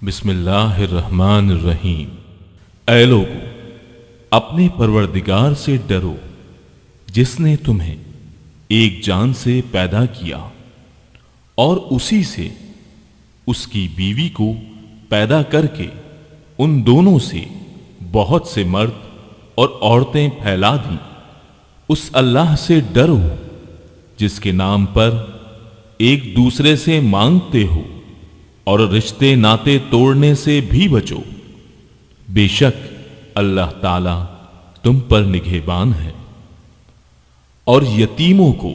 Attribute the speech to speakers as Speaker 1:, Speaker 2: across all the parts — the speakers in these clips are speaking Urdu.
Speaker 1: بسم اللہ الرحمن الرحیم۔ اے لوگو، اپنے پروردگار سے ڈرو جس نے تمہیں ایک جان سے پیدا کیا اور اسی سے اس کی بیوی کو پیدا کر کے ان دونوں سے بہت سے مرد اور عورتیں پھیلا دیں۔ اس اللہ سے ڈرو جس کے نام پر ایک دوسرے سے مانگتے ہو اور رشتے ناتے توڑنے سے بھی بچو۔ بے شک اللہ تعالی تم پر نگہبان ہے۔ اور یتیموں کو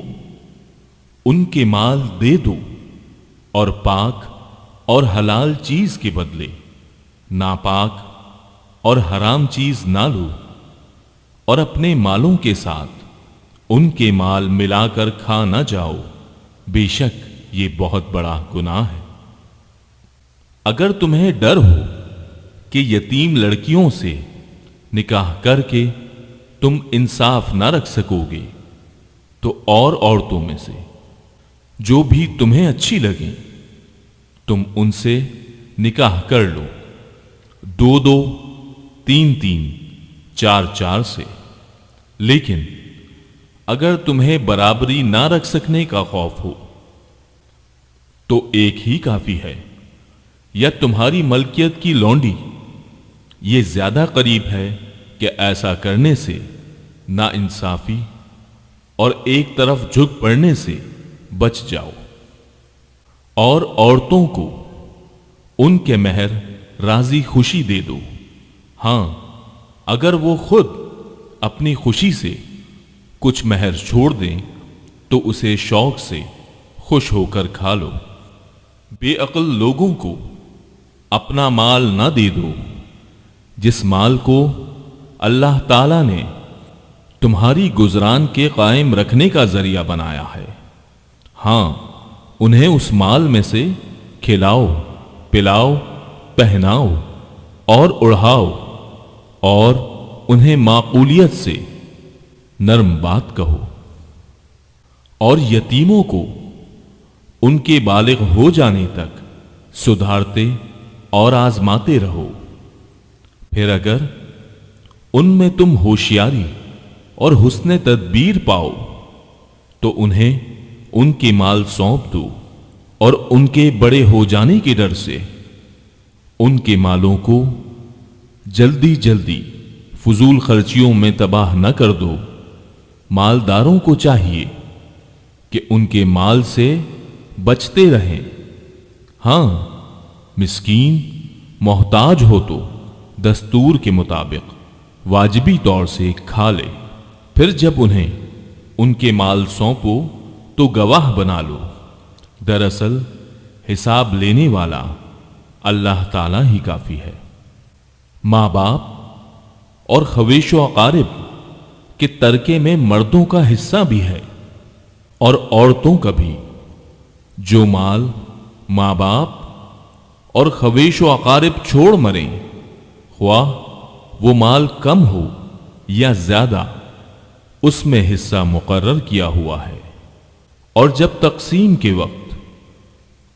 Speaker 1: ان کے مال دے دو اور پاک اور حلال چیز کے بدلے ناپاک اور حرام چیز نہ لو، اور اپنے مالوں کے ساتھ ان کے مال ملا کر کھا نہ جاؤ، بے شک یہ بہت بڑا گناہ ہے۔ اگر تمہیں ڈر ہو کہ یتیم لڑکیوں سے نکاح کر کے تم انصاف نہ رکھ سکو گے تو اور عورتوں میں سے جو بھی تمہیں اچھی لگیں تم ان سے نکاح کر لو، دو دو، تین تین، چار چار سے۔ لیکن اگر تمہیں برابری نہ رکھ سکنے کا خوف ہو تو ایک ہی کافی ہے، یا تمہاری ملکیت کی لونڈی، یہ زیادہ قریب ہے کہ ایسا کرنے سے نا انصافی اور ایک طرف جھک پڑنے سے بچ جاؤ۔ اور عورتوں کو ان کے مہر راضی خوشی دے دو، ہاں اگر وہ خود اپنی خوشی سے کچھ مہر چھوڑ دیں تو اسے شوق سے خوش ہو کر کھا لو۔ بے عقل لوگوں کو اپنا مال نہ دے دو جس مال کو اللہ تعالی نے تمہاری گزران کے قائم رکھنے کا ذریعہ بنایا ہے، ہاں انہیں اس مال میں سے کھلاؤ، پلاؤ، پہناؤ اور اڑھاؤ، اور انہیں معقولیت سے نرم بات کہو۔ اور یتیموں کو ان کے بالغ ہو جانے تک سدھارتے اور آزماتے رہو۔ پھر اگر ان میں تم ہوشیاری اور حسن تدبیر پاؤ تو انہیں ان کے مال سونپ دو، اور ان کے بڑے ہو جانے کے ڈر سے ان کے مالوں کو جلدی جلدی فضول خرچیوں میں تباہ نہ کر دو۔ مالداروں کو چاہیے کہ ان کے مال سے بچتے رہیں، ہاں مسکین محتاج ہو تو دستور کے مطابق واجبی طور سے کھا لے، پھر جب انہیں ان کے مال سونپو تو گواہ بنا لو۔ دراصل حساب لینے والا اللہ تعالی ہی کافی ہے۔ ماں باپ اور خویش و اقارب کے ترکے میں مردوں کا حصہ بھی ہے اور عورتوں کا بھی۔ جو مال ماں باپ اور خویش و اقارب چھوڑ مریں، خواہ وہ مال کم ہو یا زیادہ، اس میں حصہ مقرر کیا ہوا ہے۔ اور جب تقسیم کے وقت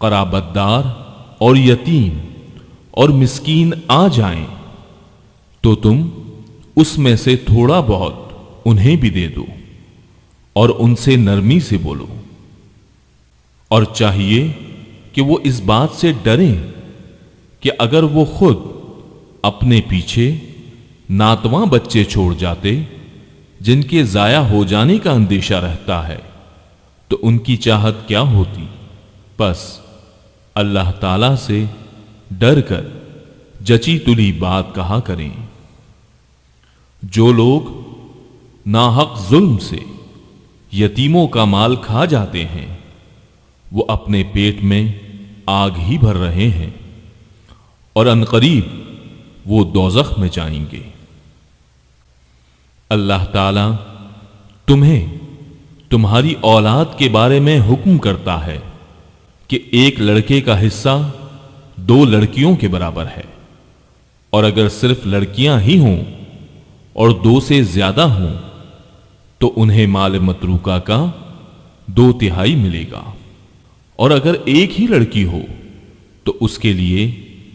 Speaker 1: قرابت دار اور یتیم اور مسکین آ جائیں تو تم اس میں سے تھوڑا بہت انہیں بھی دے دو، اور ان سے نرمی سے بولو۔ اور چاہیے کہ وہ اس بات سے ڈریں کہ اگر وہ خود اپنے پیچھے ناتواں بچے چھوڑ جاتے جن کے ضائع ہو جانے کا اندیشہ رہتا ہے تو ان کی چاہت کیا ہوتی۔ بس اللہ تعالی سے ڈر کر جچی تلی بات کہا کریں۔ جو لوگ ناحق ظلم سے یتیموں کا مال کھا جاتے ہیں وہ اپنے پیٹ میں آگ ہی بھر رہے ہیں، اور عنقریب وہ دوزخ میں جائیں گے۔ اللہ تعالی تمہیں تمہاری اولاد کے بارے میں حکم کرتا ہے کہ ایک لڑکے کا حصہ 2 لڑکیوں کے برابر ہے، اور اگر صرف لڑکیاں ہی ہوں اور 2 سے زیادہ ہوں تو انہیں مال متروکہ کا 2/3 ملے گا، اور اگر ایک ہی لڑکی ہو تو اس کے لیے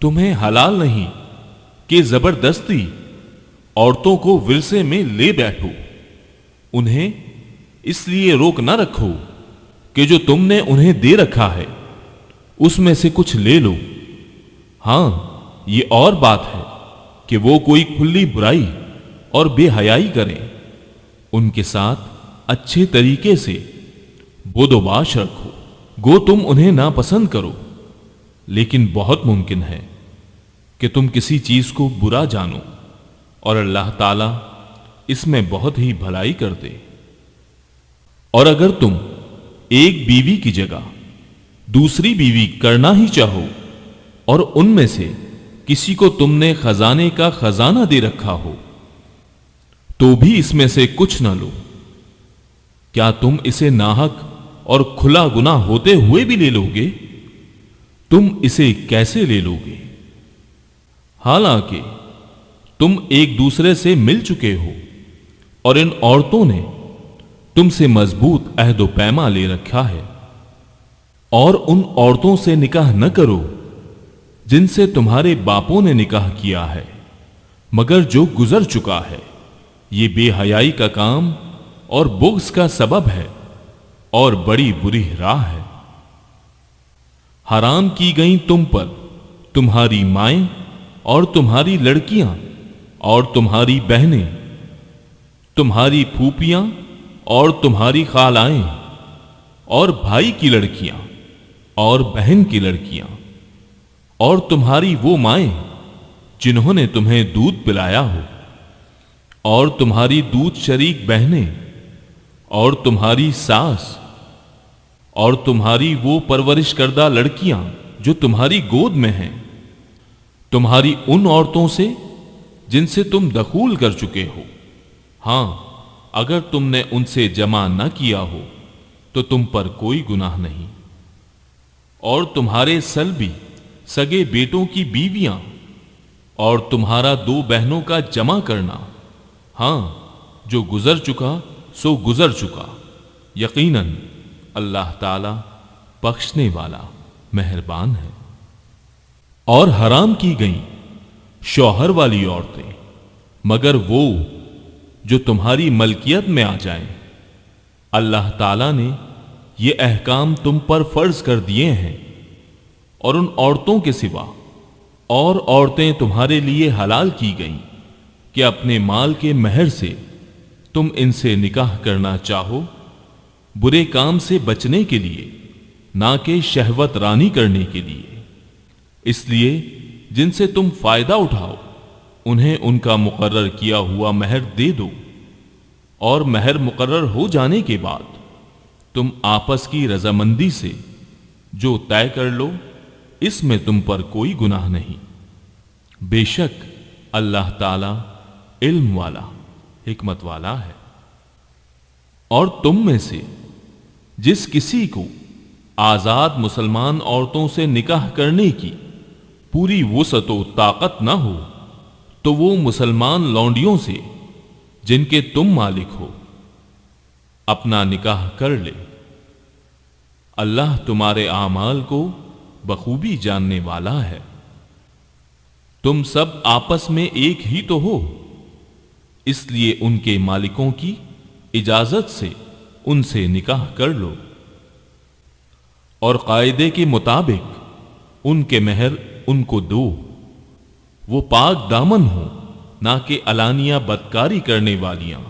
Speaker 1: تمہیں حلال نہیں کہ زبردستی عورتوں کو ورثے میں لے بیٹھو، انہیں اس لیے روک نہ رکھو کہ جو تم نے انہیں دے رکھا ہے اس میں سے کچھ لے لو۔ ہاں، یہ اور بات ہے کہ وہ کوئی کھلی برائی اور بے حیائی کریں، ان کے ساتھ اچھے طریقے سے بود و باش رکھو، گو تم انہیں ناپسند کرو، لیکن بہت ممکن ہے کہ تم کسی چیز کو برا جانو اور اللہ تعالیٰ اس میں بہت ہی بھلائی کر دے۔ اور اگر تم ایک بیوی کی جگہ دوسری بیوی کرنا ہی چاہو اور ان میں سے کسی کو تم نے خزانے کا خزانہ دے رکھا ہو تو بھی اس میں سے کچھ نہ لو، کیا تم اسے ناحق اور کھلا گناہ ہوتے ہوئے بھی لے لو گے؟ تم اسے کیسے لے لو گے؟ حالانکہ تم ایک دوسرے سے مل چکے ہو اور ان عورتوں نے تم سے مضبوط عہد و پیما لے رکھا ہے، اور ان عورتوں سے نکاح نہ کرو جن سے تمہارے باپوں نے نکاح کیا ہے مگر جو گزر چکا ہے، یہ بے حیائی کا کام اور بغض کا سبب ہے اور بڑی بری راہ ہے۔ حرام کی گئیں تم پر تمہاری مائیں اور تمہاری لڑکیاں اور تمہاری بہنیں، تمہاری پھوپھیاں اور تمہاری خالائیں، اور بھائی کی لڑکیاں اور بہن کی لڑکیاں، اور تمہاری وہ مائیں جنہوں نے تمہیں دودھ پلایا ہو، اور تمہاری دودھ شریک بہنیں، اور تمہاری ساس، اور تمہاری وہ پرورش کردہ لڑکیاں جو تمہاری گود میں ہیں، تمہاری ان عورتوں سے جن سے تم دخول کر چکے ہو، ہاں اگر تم نے ان سے جمع نہ کیا ہو تو تم پر کوئی گناہ نہیں، اور تمہارے سلبی سگے بیٹوں کی بیویاں، اور تمہارا 2 بہنوں کا جمع کرنا، ہاں جو گزر چکا سو گزر چکا، یقیناً اللہ تعالی بخشنے والا مہربان ہے۔ اور حرام کی گئیں شوہر والی عورتیں مگر وہ جو تمہاری ملکیت میں آ جائیں، اللہ تعالیٰ نے یہ احکام تم پر فرض کر دیے ہیں، اور ان عورتوں کے سوا اور عورتیں تمہارے لیے حلال کی گئیں کہ اپنے مال کے مہر سے تم ان سے نکاح کرنا چاہو، برے کام سے بچنے کے لیے، نہ کہ شہوت رانی کرنے کے لیے، اس لیے جن سے تم فائدہ اٹھاؤ انہیں ان کا مقرر کیا ہوا مہر دے دو، اور مہر مقرر ہو جانے کے بعد تم آپس کی رضامندی سے جو طے کر لو، اس میں تم پر کوئی گناہ نہیں، بے شک اللہ تعالی علم والا حکمت والا ہے۔ اور تم میں سے جس کسی کو آزاد مسلمان عورتوں سے نکاح کرنے کی پوری وسعت و طاقت نہ ہو تو وہ مسلمان لونڈیوں سے جن کے تم مالک ہو اپنا نکاح کر لے، اللہ تمہارے اعمال کو بخوبی جاننے والا ہے۔ تم سب آپس میں ایک ہی تو ہو، اس لیے ان کے مالکوں کی اجازت سے ان سے نکاح کر لو، اور قاعدے کے مطابق ان کے مہر ان کو دو، وہ پاک دامن ہو، نہ کہ علانیہ بدکاری کرنے والیاں،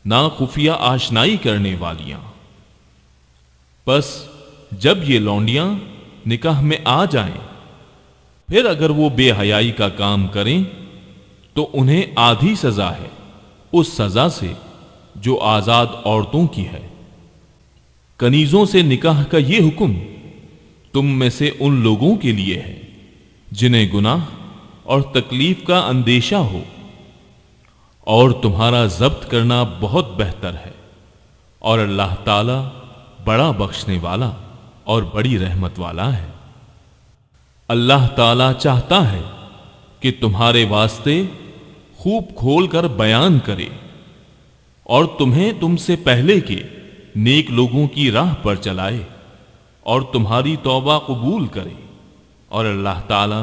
Speaker 1: نہ خفیہ آشنائی کرنے والیاں۔ پس جب یہ لونڈیاں نکاح میں آ جائیں، پھر اگر وہ بے حیائی کا کام کریں تو انہیں آدھی سزا ہے اس سزا سے جو آزاد عورتوں کی ہے۔ کنیزوں سے نکاح کا یہ حکم تم میں سے ان لوگوں کے لیے ہے جنہیں گناہ اور تکلیف کا اندیشہ ہو، اور تمہارا ضبط کرنا بہت بہتر ہے، اور اللہ تعالی بڑا بخشنے والا اور بڑی رحمت والا ہے۔ اللہ تعالی چاہتا ہے کہ تمہارے واسطے خوب کھول کر بیان کرے اور تمہیں تم سے پہلے کے نیک لوگوں کی راہ پر چلائے اور تمہاری توبہ قبول کرے، اور اللہ تعالی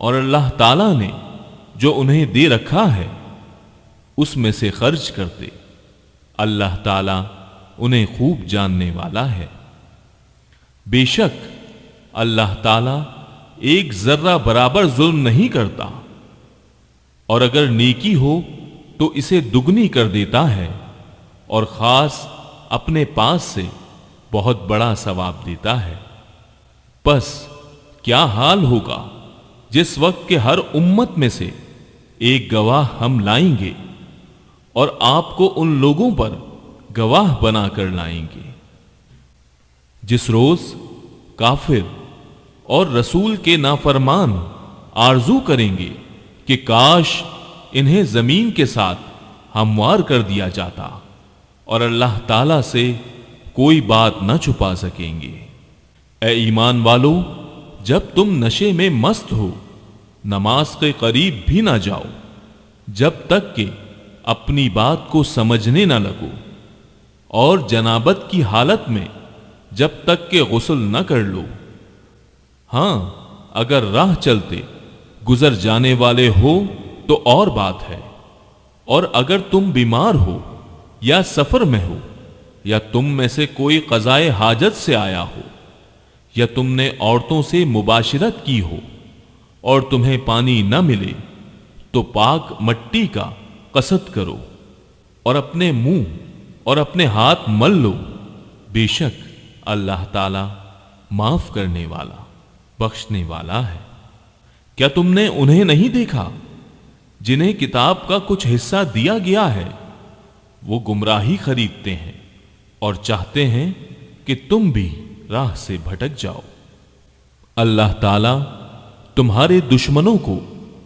Speaker 1: اور اللہ تعالیٰ نے جو انہیں دے رکھا ہے اس میں سے خرچ کرتے، اللہ تعالیٰ انہیں خوب جاننے والا ہے۔ بے شک اللہ تعالیٰ ایک ذرہ برابر ظلم نہیں کرتا، اور اگر نیکی ہو تو اسے دگنی کر دیتا ہے، اور خاص اپنے پاس سے بہت بڑا ثواب دیتا ہے۔ پس کیا حال ہوگا جس وقت کہ ہر امت میں سے ایک گواہ ہم لائیں گے اور آپ کو ان لوگوں پر گواہ بنا کر لائیں گے۔ جس روز کافر اور رسول کے نافرمان آرزو کریں گے کہ کاش انہیں زمین کے ساتھ ہموار کر دیا جاتا، اور اللہ تعالی سے کوئی بات نہ چھپا سکیں گے۔ اے ایمان والو، جب تم نشے میں مست ہو نماز کے قریب بھی نہ جاؤ جب تک کہ اپنی بات کو سمجھنے نہ لگو، اور جنابت کی حالت میں جب تک کہ غسل نہ کر لو۔ ہاں، اگر راہ چلتے گزر جانے والے ہو تو اور بات ہے، اور اگر تم بیمار ہو یا سفر میں ہو، یا تم میں سے کوئی قضائے حاجت سے آیا ہو، یا تم نے عورتوں سے مباشرت کی ہو اور تمہیں پانی نہ ملے، تو پاک مٹی کا قصد کرو اور اپنے منہ اور اپنے ہاتھ مل لو۔ بے شک اللہ تعالی معاف کرنے والا، بخشنے والا ہے۔ کیا تم نے انہیں نہیں دیکھا جنہیں کتاب کا کچھ حصہ دیا گیا ہے؟ وہ گمراہی خریدتے ہیں اور چاہتے ہیں کہ تم بھی راہ سے بھٹک جاؤ۔ اللہ تعالی تمہارے دشمنوں کو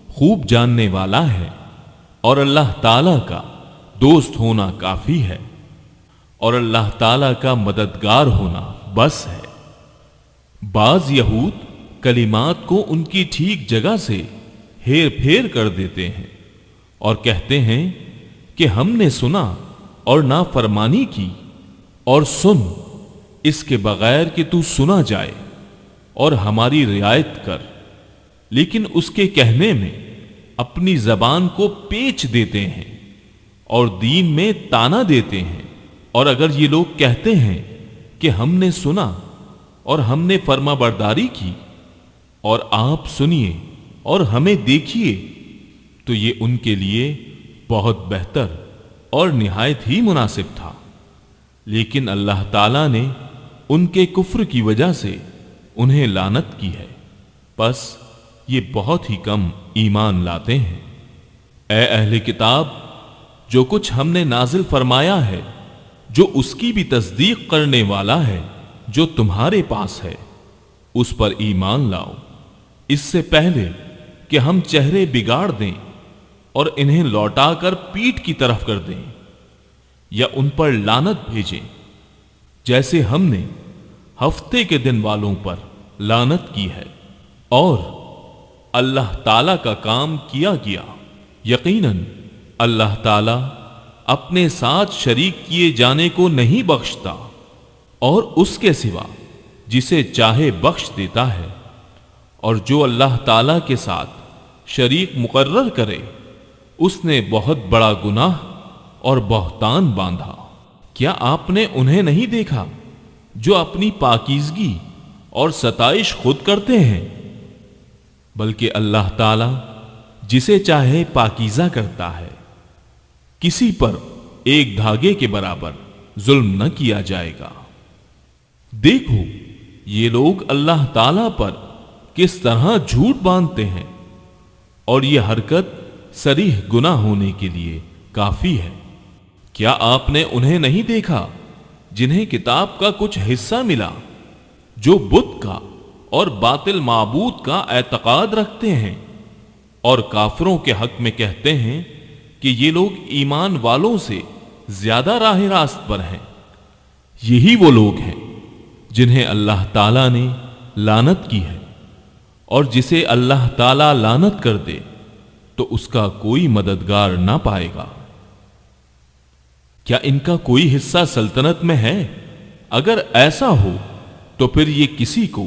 Speaker 1: خوب جاننے والا ہے، اور اللہ تعالی کا دوست ہونا کافی ہے، اور اللہ تعالی کا مددگار ہونا بس ہے۔ بعض یہود کلمات کو ان کی ٹھیک جگہ سے ہیر پھیر کر دیتے ہیں اور کہتے ہیں کہ ہم نے سنا اور نافرمانی کی، اور سن اس کے بغیر کہ تو سنا جائے اور ہماری رعایت کر، لیکن اس کے کہنے میں اپنی زبان کو پیچ دیتے ہیں اور دین میں تانا دیتے ہیں۔ اور اگر یہ لوگ کہتے ہیں کہ ہم نے سنا اور ہم نے فرما برداری کی، اور آپ سنیے اور ہمیں دیکھیے، تو یہ ان کے لیے بہت بہتر اور نہایت ہی مناسب تھا، لیکن اللہ تعالی نے ان کے کفر کی وجہ سے انہیں لعنت کی ہے، پس یہ بہت ہی کم ایمان لاتے ہیں۔ اے اہل کتاب، جو کچھ ہم نے نازل فرمایا ہے، جو اس کی بھی تصدیق کرنے والا ہے جو تمہارے پاس ہے، اس پر ایمان لاؤ، اس سے پہلے کہ ہم چہرے بگاڑ دیں اور انہیں لوٹا کر پیٹھ کی طرف کر دیں، یا ان پر لعنت بھیجیں، جیسے ہم نے ہفتے کے دن والوں پر لعنت کی ہے۔ اور اللہ تعالی کا کام کیا گیا، یقیناً اللہ تعالی اپنے ساتھ شریک کیے جانے کو نہیں بخشتا، اور اس کے سوا جسے چاہے بخش دیتا ہے، اور جو اللہ تعالی کے ساتھ شریک مقرر کرے اس نے بہت بڑا گناہ اور بہتان باندھا۔ کیا آپ نے انہیں نہیں دیکھا جو اپنی پاکیزگی اور ستائش خود کرتے ہیں؟ بلکہ اللہ تعالی جسے چاہے پاکیزہ کرتا ہے، کسی پر ایک دھاگے کے برابر ظلم نہ کیا جائے گا۔ دیکھو یہ لوگ اللہ تعالی پر کس طرح جھوٹ باندھتے ہیں، اور یہ حرکت صریح گناہ ہونے کے لیے کافی ہے۔ کیا آپ نے انہیں نہیں دیکھا جنہیں کتاب کا کچھ حصہ ملا، جو بت کا اور باطل معبود کا اعتقاد رکھتے ہیں، اور کافروں کے حق میں کہتے ہیں کہ یہ لوگ ایمان والوں سے زیادہ راہ راست پر ہیں؟ یہی وہ لوگ ہیں جنہیں اللہ تعالیٰ نے لعنت کی ہے، اور جسے اللہ تعالیٰ لعنت کر دے تو اس کا کوئی مددگار نہ پائے گا۔ کیا ان کا کوئی حصہ سلطنت میں ہے؟ اگر ایسا ہو تو پھر یہ کسی کو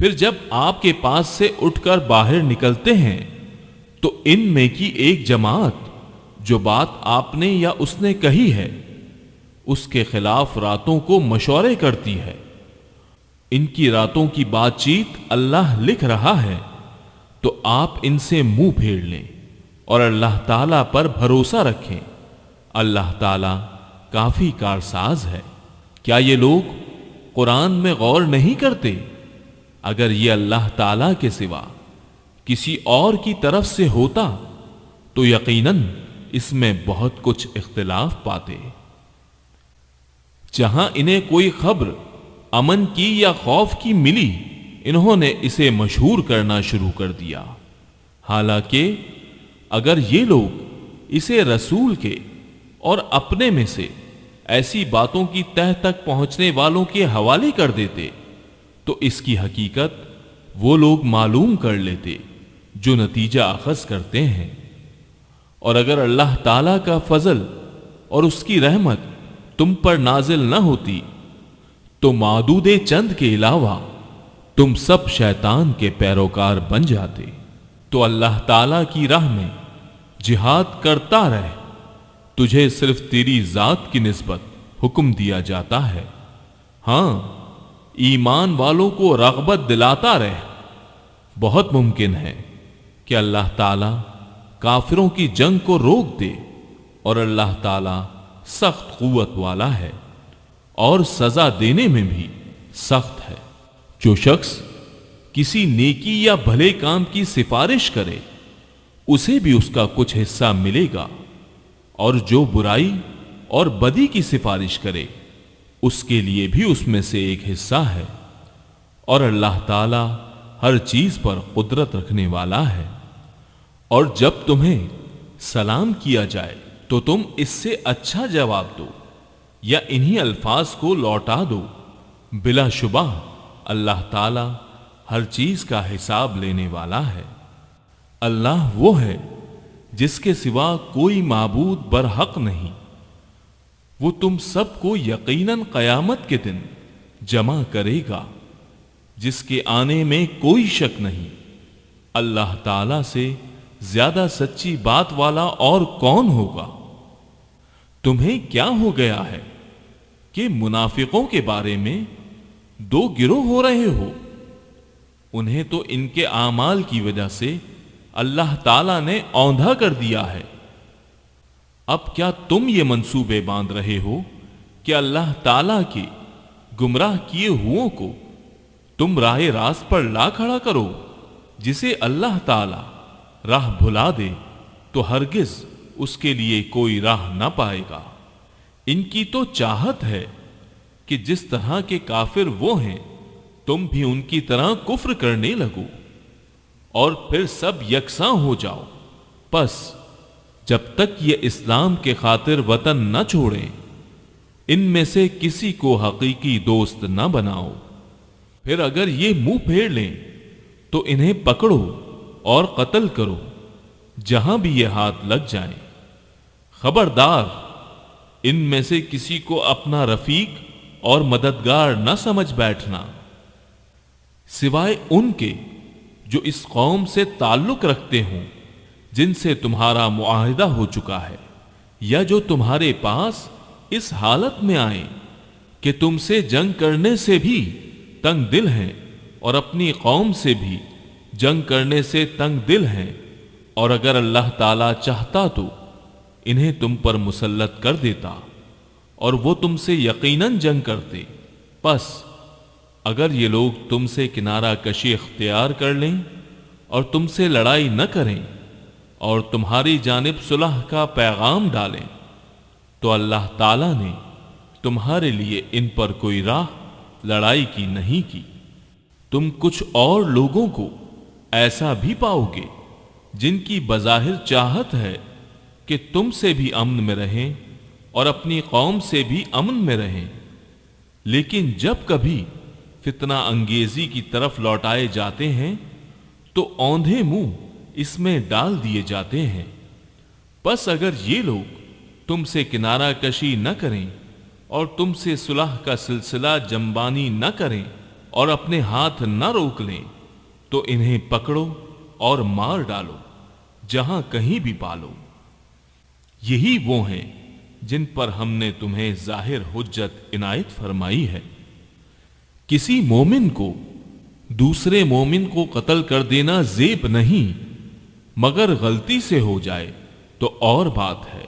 Speaker 1: پھر جب آپ کے پاس سے اٹھ کر باہر نکلتے ہیں تو ان میں کی ایک جماعت جو بات آپ نے یا اس نے کہی ہے اس کے خلاف راتوں کو مشورے کرتی ہے۔ ان کی راتوں کی بات چیت اللہ لکھ رہا ہے، تو آپ ان سے منہ پھیر لیں اور اللہ تعالیٰ پر بھروسہ رکھیں۔ اللہ تعالیٰ کافی کارساز ہے۔ کیا یہ لوگ قرآن میں غور نہیں کرتے؟ اگر یہ اللہ تعالیٰ کے سوا کسی اور کی طرف سے ہوتا تو یقیناً اس میں بہت کچھ اختلاف پاتے۔ جہاں انہیں کوئی خبر امن کی یا خوف کی ملی، انہوں نے اسے مشہور کرنا شروع کر دیا، حالانکہ اگر یہ لوگ اسے رسول کے اور اپنے میں سے ایسی باتوں کی تہ تک پہنچنے والوں کے حوالے کر دیتے تو اس کی حقیقت وہ لوگ معلوم کر لیتے جو نتیجہ اخذ کرتے ہیں۔ اور اگر اللہ تعالیٰ کا فضل اور اس کی رحمت تم پر نازل نہ ہوتی تو معدود چند کے علاوہ تم سب شیطان کے پیروکار بن جاتے۔ تو اللہ تعالیٰ کی راہ میں جہاد کرتا رہ، تجھے صرف تیری ذات کی نسبت حکم دیا جاتا ہے۔ ہاں، ایمان والوں کو رغبت دلاتا رہ۔ بہت ممکن ہے کہ اللہ تعالیٰ کافروں کی جنگ کو روک دے، اور اللہ تعالیٰ سخت قوت والا ہے اور سزا دینے میں بھی سخت ہے۔ جو شخص کسی نیکی یا بھلے کام کی سفارش کرے اسے بھی اس کا کچھ حصہ ملے گا، اور جو برائی اور بدی کی سفارش کرے اس کے لیے بھی اس میں سے ایک حصہ ہے، اور اللہ تعالیٰ ہر چیز پر قدرت رکھنے والا ہے۔ اور جب تمہیں سلام کیا جائے تو تم اس سے اچھا جواب دو یا انہی الفاظ کو لوٹا دو۔ بلا شبہ اللہ تعالیٰ ہر چیز کا حساب لینے والا ہے۔ اللہ وہ ہے جس کے سوا کوئی معبود برحق نہیں، وہ تم سب کو یقیناً قیامت کے دن جمع کرے گا جس کے آنے میں کوئی شک نہیں۔ اللہ تعالیٰ سے زیادہ سچی بات والا اور کون ہوگا؟ تمہیں کیا ہو گیا ہے کہ منافقوں کے بارے میں دو گروہ ہو رہے ہو؟ انہیں تو ان کے اعمال کی وجہ سے اللہ تعالیٰ نے اوندھا کر دیا ہے۔ اب کیا تم یہ منصوبے باندھ رہے ہو کہ اللہ تعالیٰ کے گمراہ کیے ہووں کو تم راہ راست پر لا کھڑا کرو؟ جسے اللہ تعالیٰ راہ بھلا دے تو ہرگز اس کے لیے کوئی راہ نہ پائے گا۔ ان کی تو چاہت ہے کہ جس طرح کے کافر وہ ہیں تم بھی ان کی طرح کفر کرنے لگو اور پھر سب یکساں ہو جاؤ۔ پس جب تک یہ اسلام کے خاطر وطن نہ چھوڑیں ان میں سے کسی کو حقیقی دوست نہ بناؤ۔ پھر اگر یہ منہ پھیر لیں تو انہیں پکڑو اور قتل کرو جہاں بھی یہ ہاتھ لگ جائیں۔ خبردار، ان میں سے کسی کو اپنا رفیق اور مددگار نہ سمجھ بیٹھنا، سوائے ان کے جو اس قوم سے تعلق رکھتے ہوں جن سے تمہارا معاہدہ ہو چکا ہے، یا جو تمہارے پاس اس حالت میں آئیں کہ تم سے جنگ کرنے سے بھی تنگ دل ہیں اور اپنی قوم سے بھی جنگ کرنے سے تنگ دل ہیں، اور اگر اللہ تعالیٰ چاہتا تو انہیں تم پر مسلط کر دیتا اور وہ تم سے یقیناً جنگ کرتے۔ پس اگر یہ لوگ تم سے کنارہ کشی اختیار کر لیں اور تم سے لڑائی نہ کریں اور تمہاری جانب صلح کا پیغام ڈالیں تو اللہ تعالیٰ نے تمہارے لیے ان پر کوئی راہ لڑائی کی نہیں کی۔ تم کچھ اور لوگوں کو ایسا بھی پاؤ گے جن کی بظاہر چاہت ہے کہ تم سے بھی امن میں رہیں اور اپنی قوم سے بھی امن میں رہیں، لیکن جب کبھی فتنہ انگیزی کی طرف لوٹائے جاتے ہیں تو اوندھے منہ اس میں ڈال دیے جاتے ہیں۔ پس اگر یہ لوگ تم سے کنارہ کشی نہ کریں اور تم سے صلح کا سلسلہ جنبانی نہ کریں اور اپنے ہاتھ نہ روک لیں تو انہیں پکڑو اور مار ڈالو جہاں کہیں بھی پالو۔ یہی وہ ہیں جن پر ہم نے تمہیں ظاہر حجت عنایت فرمائی ہے۔ کسی مومن کو دوسرے مومن کو قتل کر دینا زیب نہیں، مگر غلطی سے ہو جائے تو اور بات ہے۔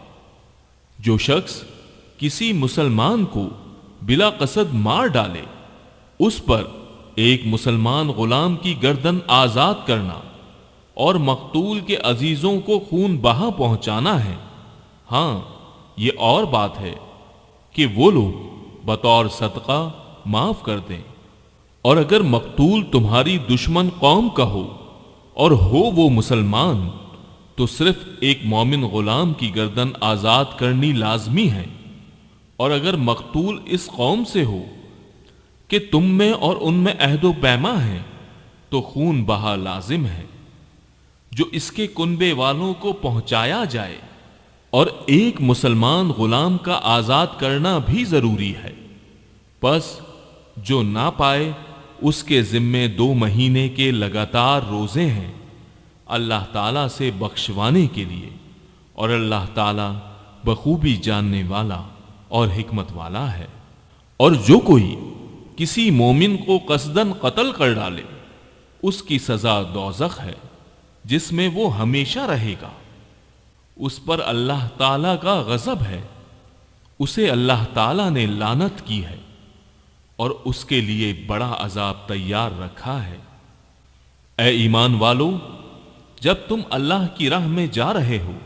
Speaker 1: جو شخص کسی مسلمان کو بلا قصد مار ڈالے، اس پر ایک مسلمان غلام کی گردن آزاد کرنا اور مقتول کے عزیزوں کو خون بہا پہنچانا ہے۔ ہاں، یہ اور بات ہے کہ وہ لوگ بطور صدقہ معاف کر دیں، اور اگر مقتول تمہاری دشمن قوم کا ہو اور ہو وہ مسلمان تو صرف ایک مومن غلام کی گردن آزاد کرنی لازمی ہے، اور اگر مقتول اس قوم سے ہو کہ تم میں اور ان میں عہد و پیما ہے تو خون بہا لازم ہے جو اس کے کنبے والوں کو پہنچایا جائے، اور ایک مسلمان غلام کا آزاد کرنا بھی ضروری ہے۔ پس جو نہ پائے اس کے ذمے 2 مہینے کے لگاتار روزے ہیں اللہ تعالیٰ سے بخشوانے کے لیے، اور اللہ تعالیٰ بخوبی جاننے والا اور حکمت والا ہے۔ اور جو کوئی کسی مومن کو قصداً قتل کر ڈالے، اس کی سزا دوزخ ہے جس میں وہ ہمیشہ رہے گا، اس پر اللہ تعالیٰ کا غضب ہے، اسے اللہ تعالیٰ نے لعنت کی ہے اور اس کے لیے بڑا عذاب تیار رکھا ہے۔ اے ایمان والو، جب تم اللہ کی راہ میں جا رہے ہو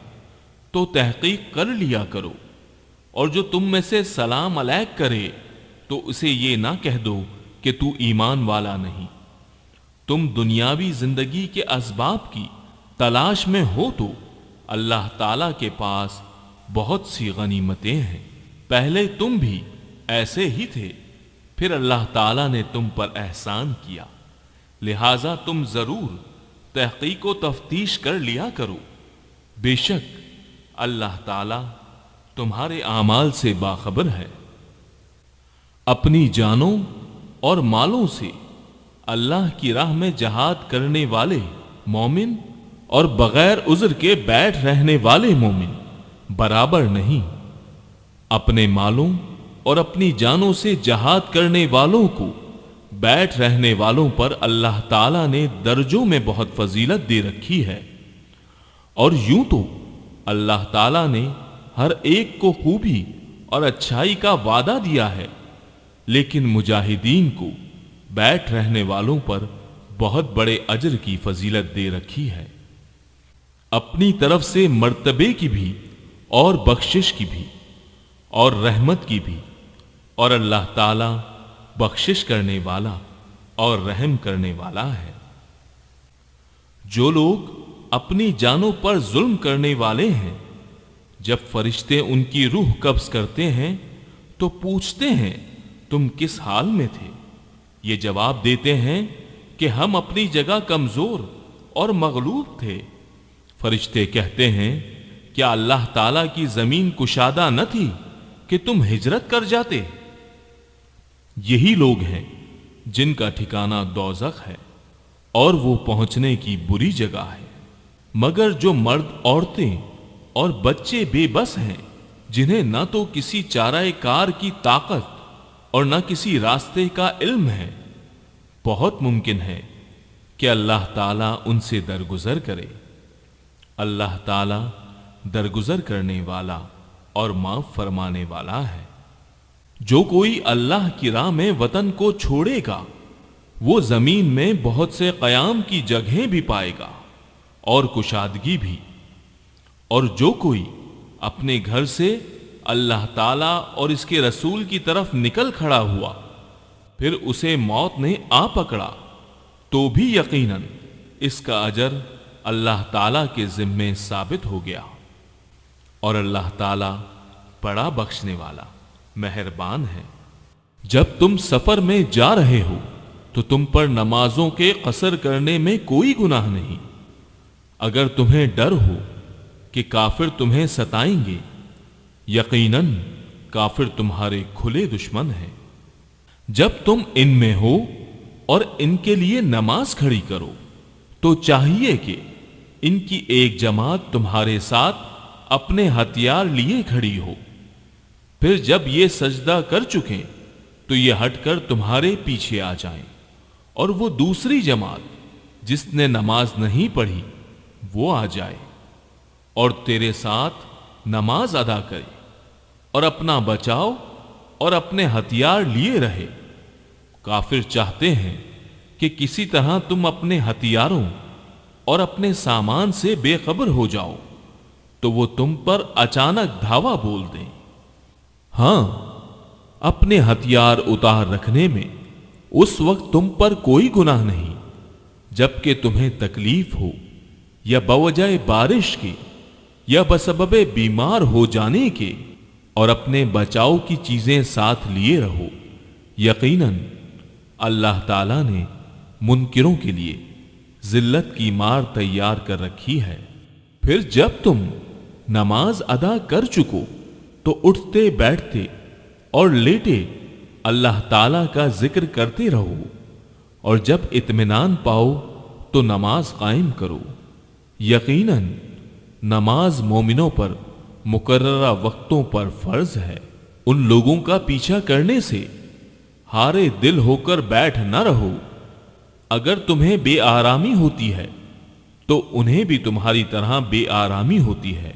Speaker 1: تو تحقیق کر لیا کرو، اور جو تم میں سے سلام علیک کرے تو اسے یہ نہ کہہ دو کہ تو ایمان والا نہیں۔ تم دنیاوی زندگی کے اسباب کی تلاش میں ہو تو اللہ تعالیٰ کے پاس بہت سی غنیمتیں ہیں۔ پہلے تم بھی ایسے ہی تھے، پھر اللہ تعالیٰ نے تم پر احسان کیا، لہذا تم ضرور تحقیق و تفتیش کر لیا کرو، بے شک اللہ تعالیٰ تمہارے اعمال سے باخبر ہے۔ اپنی جانوں اور مالوں سے اللہ کی راہ میں جہاد کرنے والے مومن اور بغیر عذر کے بیٹھ رہنے والے مومن برابر نہیں۔ اپنے مالوں اور اپنی جانوں سے جہاد کرنے والوں کو بیٹھ رہنے والوں پر اللہ تعالیٰ نے درجوں میں بہت فضیلت دے رکھی ہے، اور یوں تو اللہ تعالیٰ نے ہر ایک کو خوبی اور اچھائی کا وعدہ دیا ہے، لیکن مجاہدین کو بیٹھ رہنے والوں پر بہت بڑے اجر کی فضیلت دے رکھی ہے، اپنی طرف سے مرتبے کی بھی اور بخشش کی بھی اور رحمت کی بھی، اور اللہ تعالیٰ بخشش کرنے والا اور رحم کرنے والا ہے۔ جو لوگ اپنی جانوں پر ظلم کرنے والے ہیں، جب فرشتے ان کی روح قبض کرتے ہیں تو پوچھتے ہیں تم کس حال میں تھے؟ یہ جواب دیتے ہیں کہ ہم اپنی جگہ کمزور اور مغلوب تھے۔ فرشتے کہتے ہیں کیا اللہ تعالیٰ کی زمین کشادہ نہ تھی کہ تم ہجرت کر جاتے؟ یہی لوگ ہیں جن کا ٹھکانہ دوزخ ہے، اور وہ پہنچنے کی بری جگہ ہے۔ مگر جو مرد، عورتیں اور بچے بے بس ہیں، جنہیں نہ تو کسی چارہ کار کی طاقت اور نہ کسی راستے کا علم ہے، بہت ممکن ہے کہ اللہ تعالیٰ ان سے درگزر کرے۔ اللہ تعالیٰ درگزر کرنے والا اور معاف فرمانے والا ہے۔ جو کوئی اللہ کی راہ میں وطن کو چھوڑے گا، وہ زمین میں بہت سے قیام کی جگہیں بھی پائے گا اور کشادگی بھی، اور جو کوئی اپنے گھر سے اللہ تعالیٰ اور اس کے رسول کی طرف نکل کھڑا ہوا، پھر اسے موت نے آ پکڑا، تو بھی یقیناً اس کا اجر اللہ تعالیٰ کے ذمے ثابت ہو گیا، اور اللہ تعالیٰ بڑا بخشنے والا مہربان ہے۔ جب تم سفر میں جا رہے ہو تو تم پر نمازوں کے قصر کرنے میں کوئی گناہ نہیں، اگر تمہیں ڈر ہو کہ کافر تمہیں ستائیں گے، یقیناً کافر تمہارے کھلے دشمن ہیں۔ جب تم ان میں ہو اور ان کے لیے نماز کھڑی کرو، تو چاہیے کہ ان کی ایک جماعت تمہارے ساتھ اپنے ہتھیار لیے کھڑی ہو، پھر جب یہ سجدہ کر چکیں تو یہ ہٹ کر تمہارے پیچھے آ جائیں، اور وہ دوسری جماعت جس نے نماز نہیں پڑھی وہ آ جائے اور تیرے ساتھ نماز ادا کرے اور اپنا بچاؤ اور اپنے ہتھیار لیے رہے۔ کافر چاہتے ہیں کہ کسی طرح تم اپنے ہتھیاروں اور اپنے سامان سے بے خبر ہو جاؤ تو وہ تم پر اچانک دھاوا بول دیں۔ ہاں، اپنے ہتھیار اتار رکھنے میں اس وقت تم پر کوئی گناہ نہیں جبکہ تمہیں تکلیف ہو، یا بوجہ بارش کے، یا بسبب بیمار ہو جانے کے، اور اپنے بچاؤ کی چیزیں ساتھ لیے رہو۔ یقیناً اللہ تعالیٰ نے منکروں کے لیے ذلت کی مار تیار کر رکھی ہے۔ پھر جب تم نماز ادا کر چکو تو اٹھتے بیٹھتے اور لیٹے اللہ تعالیٰ کا ذکر کرتے رہو، اور جب اطمینان پاؤ تو نماز قائم کرو۔ یقیناً نماز مومنوں پر مقررہ وقتوں پر فرض ہے۔ ان لوگوں کا پیچھا کرنے سے ہارے دل ہو کر بیٹھ نہ رہو۔ اگر تمہیں بے آرامی ہوتی ہے تو انہیں بھی تمہاری طرح بے آرامی ہوتی ہے،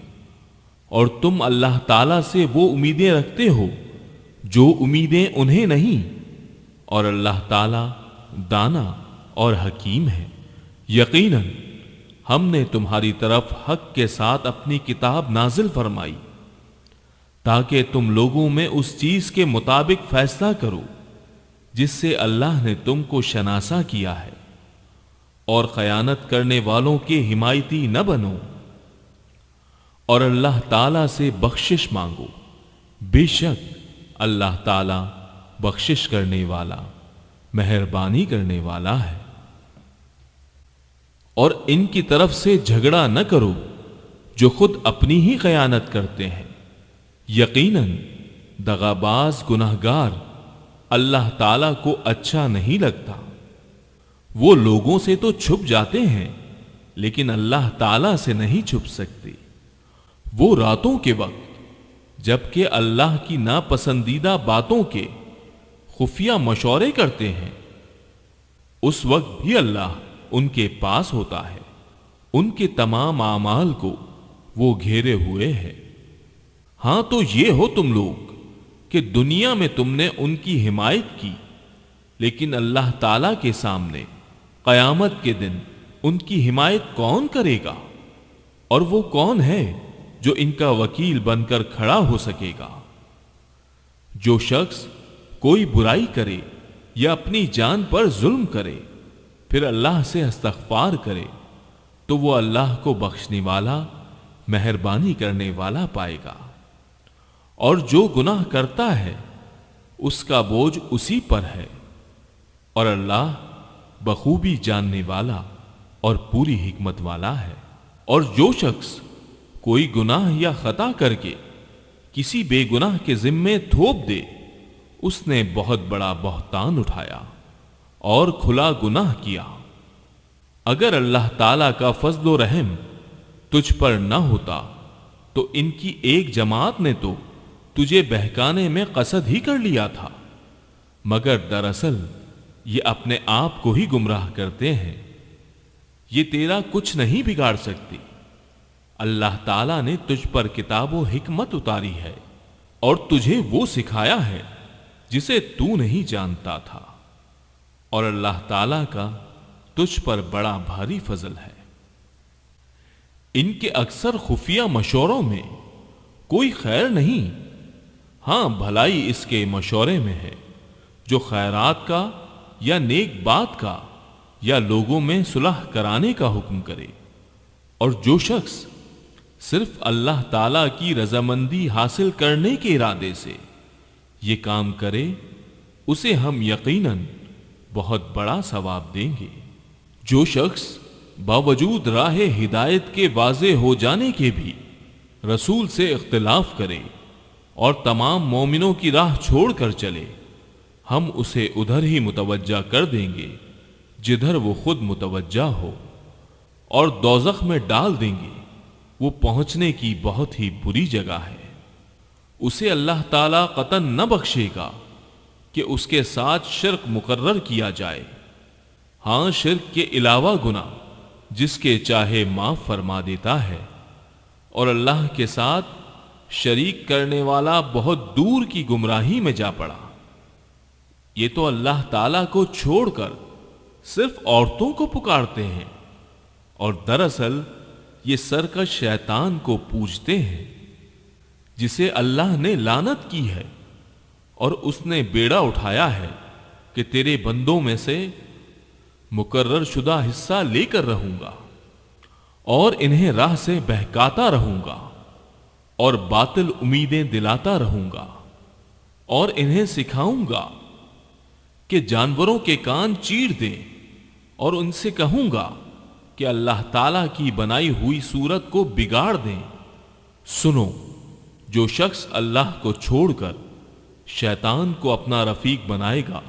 Speaker 1: اور تم اللہ تعالیٰ سے وہ امیدیں رکھتے ہو جو امیدیں انہیں نہیں، اور اللہ تعالیٰ دانا اور حکیم ہے۔ یقیناً ہم نے تمہاری طرف حق کے ساتھ اپنی کتاب نازل فرمائی تاکہ تم لوگوں میں اس چیز کے مطابق فیصلہ کرو جس سے اللہ نے تم کو شناسا کیا ہے، اور خیانت کرنے والوں کے حمایتی نہ بنو، اور اللہ تعالیٰ سے بخشش مانگو، بے شک اللہ تعالیٰ بخشش کرنے والا، مہربانی کرنے والا ہے۔ اور ان کی طرف سے جھگڑا نہ کرو جو خود اپنی ہی خیانت کرتے ہیں۔ یقیناً دغاباز گناہگار اللہ تعالیٰ کو اچھا نہیں لگتا۔ وہ لوگوں سے تو چھپ جاتے ہیں لیکن اللہ تعالیٰ سے نہیں چھپ سکتے۔ وہ راتوں کے وقت جبکہ اللہ کی ناپسندیدہ باتوں کے خفیہ مشورے کرتے ہیں، اس وقت بھی اللہ ان کے پاس ہوتا ہے، ان کے تمام اعمال کو وہ گھیرے ہوئے ہے۔ ہاں تو یہ ہو تم لوگ کہ دنیا میں تم نے ان کی حمایت کی، لیکن اللہ تعالیٰ کے سامنے قیامت کے دن ان کی حمایت کون کرے گا؟ اور وہ کون ہے جو ان کا وکیل بن کر کھڑا ہو سکے گا؟ جو شخص کوئی برائی کرے یا اپنی جان پر ظلم کرے پھر اللہ سے استغفار کرے تو وہ اللہ کو بخشنے والا، مہربانی کرنے والا پائے گا، اور جو گناہ کرتا ہے اس کا بوجھ اسی پر ہے، اور اللہ بخوبی جاننے والا اور پوری حکمت والا ہے۔ اور جو شخص کوئی گناہ یا خطا کر کے کسی بے گناہ کے ذمے تھوپ دے، اس نے بہت بڑا بہتان اٹھایا اور کھلا گناہ کیا۔ اگر اللہ تعالیٰ کا فضل و رحم تجھ پر نہ ہوتا تو ان کی ایک جماعت نے تو تجھے بہکانے میں قصد ہی کر لیا تھا، مگر دراصل یہ اپنے آپ کو ہی گمراہ کرتے ہیں۔ یہ تیرا کچھ نہیں بگاڑ سکتی۔ اللہ تعالیٰ نے تجھ پر کتاب و حکمت اتاری ہے اور تجھے وہ سکھایا ہے جسے تو نہیں جانتا تھا، اور اللہ تعالیٰ کا تجھ پر بڑا بھاری فضل ہے۔ ان کے اکثر خفیہ مشوروں میں کوئی خیر نہیں، ہاں بھلائی اس کے مشورے میں ہے جو خیرات کا یا نیک بات کا یا لوگوں میں صلح کرانے کا حکم کرے۔ اور جو شخص صرف اللہ تعالیٰ کی رضامندی حاصل کرنے کے ارادے سے یہ کام کرے، اسے ہم یقیناً بہت بڑا ثواب دیں گے۔ جو شخص باوجود راہ ہدایت کے واضح ہو جانے کے بھی رسول سے اختلاف کرے اور تمام مومنوں کی راہ چھوڑ کر چلے، ہم اسے ادھر ہی متوجہ کر دیں گے جدھر وہ خود متوجہ ہو، اور دوزخ میں ڈال دیں گے، وہ پہنچنے کی بہت ہی بری جگہ ہے۔ اسے اللہ تعالیٰ قطعاً نہ بخشے گا کہ اس کے ساتھ شرک مقرر کیا جائے۔ ہاں، شرک کے علاوہ گناہ جس کے چاہے معاف فرما دیتا ہے، اور اللہ کے ساتھ شریک کرنے والا بہت دور کی گمراہی میں جا پڑا۔ یہ تو اللہ تعالیٰ کو چھوڑ کر صرف عورتوں کو پکارتے ہیں، اور دراصل یہ سرکش شیطان کو پوجتے ہیں جسے اللہ نے لعنت کی ہے، اور اس نے بیڑا اٹھایا ہے کہ تیرے بندوں میں سے مقرر شدہ حصہ لے کر رہوں گا، اور انہیں راہ سے بہکاتا رہوں گا، اور باطل امیدیں دلاتا رہوں گا، اور انہیں سکھاؤں گا کہ جانوروں کے کان چیر دیں، اور ان سے کہوں گا کہ اللہ تعالیٰ کی بنائی ہوئی صورت کو بگاڑ دیں۔ سنو، جو شخص اللہ کو چھوڑ کر شیطان کو اپنا رفیق بنائے گا،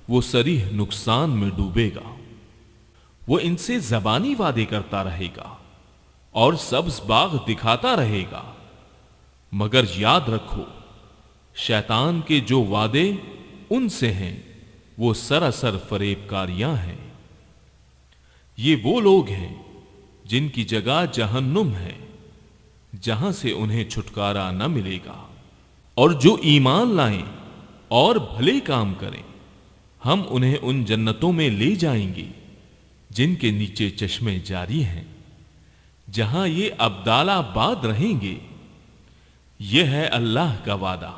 Speaker 1: وہ صریح نقصان میں ڈوبے گا۔ وہ ان سے زبانی وعدے کرتا رہے گا اور سبز باغ دکھاتا رہے گا، مگر یاد رکھو، شیطان کے جو وعدے ان سے ہیں وہ سراسر فریب کاریاں ہیں۔ یہ وہ لوگ ہیں جن کی جگہ جہنم ہے، جہاں سے انہیں چھٹکارا نہ ملے گا۔ اور جو ایمان لائیں اور بھلے کام کریں، ہم انہیں ان جنتوں میں لے جائیں گے جن کے نیچے چشمے جاری ہیں، جہاں یہ ابدال آباد رہیں گے۔ یہ ہے اللہ کا وعدہ